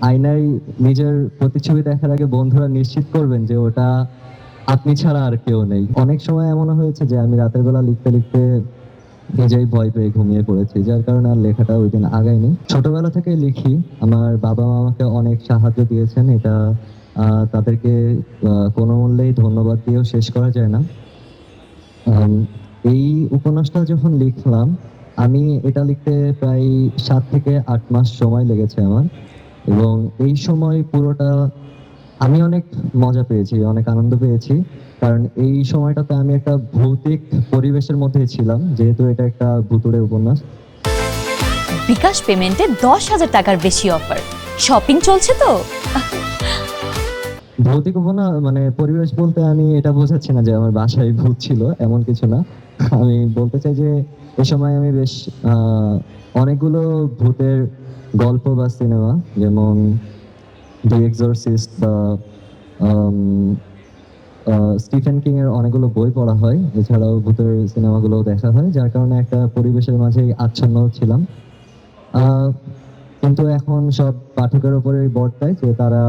আয়নায় নিজের প্রতিচ্ছবি দেখার আগে বন্ধুরা নিশ্চিত করবেন যে ওটা আপনি ছাড়া আর কেউ নেই। অনেক সময় এমনও হয়েছে যে আমি রাতের বেলা লিখতে, লিখতে নিজেই ভয় পেয়ে ঘুমিয়ে পড়েছি। যার কারণে আর লেখাটা ঐদিন আগায়নি। ছোটবেলা থেকেই লিখি। আমার বাবা-মা আমাকে অনেক সাহায্য দিয়েছেন। এটা তাদেরকে কোনো মূল্যেই ধন্যবাদ দিয়েও শেষ করা যায় না। আম এই উপন্যাসটা যখন লিখলাম, আমি এটা লিখতে প্রায় ৭ থেকে ৮ মাস সময় লেগেছে আমার। এবং এই সময় পুরোটা আমি অনেক মজা পেয়েছি, অনেক আনন্দ পেয়েছি। কারণ এই সময়টাতে আমি একটা ভৌতিক পরিবেশের মধ্যেই ছিলাম। যেহেতু এটা একটা ভুতুড়ে উপন্যাস। বিকাশ পেমেন্টে ১০,০০০ টাকার বেশি অফার। শপিং চলছে তো? ভৌতিক মানে পরিবেশ বলতে আমি এটা বোঝাচ্ছি না যে আমার বাসায় ভূত ছিল, এমন কিছু না। আমি বলতে চাই যে এ সময় আমি বেশ আ অনেকগুলো ভূতের গল্প বা সিনেমা যেমন 'দ্য এক্সোরসিস্ট' বা আম আ স্টিফেন কিং এর অনেকগুলো বই পড়া হয়। এছাড়াও ভূতের সিনেমাগুলোও দেখা হয়। যার কারণে একটা পরিবেশের মাঝেই আচ্ছন্ন ছিলাম। আ কিন্তু এখন সব পাঠকের উপরেই বর্তায় যে তারা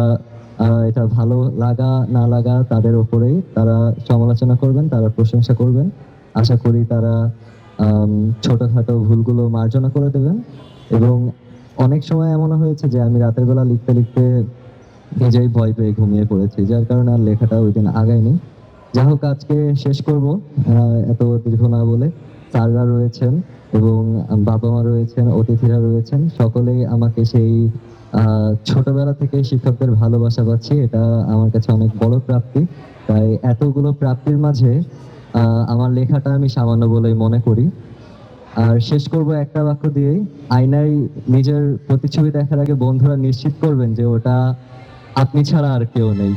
এটা ভালো লাগা না লাগা তাদের উপরেই। তারা সমালোচনা করবেন, তারা প্রশংসা করবেন। আশা করি তারা আম ছোটখাটো ভুলগুলো মার্জনা করে দেবেন। এবং অনেক সময় এমনও হয়েছে যে আমি রাতের বেলা লিখতে, লিখতে নিজেই ভয় পেয়ে ঘুমিয়ে পড়েছি। যার কারণে আর লেখাটা ঐদিন আগায়নি। যাই হোক আজকে শেষ করব এত দীর্ঘ না বলে। স্যাররা রয়েছেন এবং বাবা-মা রয়েছেন, অতিথিরা রয়েছেন। সকলেই আমাকে সেই আ ছোটবেলা থেকেই শিক্ষকদের ভালোবাসা পাচ্ছি। এটা আমার কাছে অনেক বড় প্রাপ্তি। তাই এতগুলো প্রাপ্তির মাঝে আ আমার লেখাটা আমি সামান্য বলেই মনে করি। আর শেষ করব একটা বাক্য দিয়েই। আয়নায় নিজের প্রতিচ্ছবি দেখার আগে বন্ধুরা নিশ্চিত করবেন যে ওটা আপনি ছাড়া আর কেউ নেই।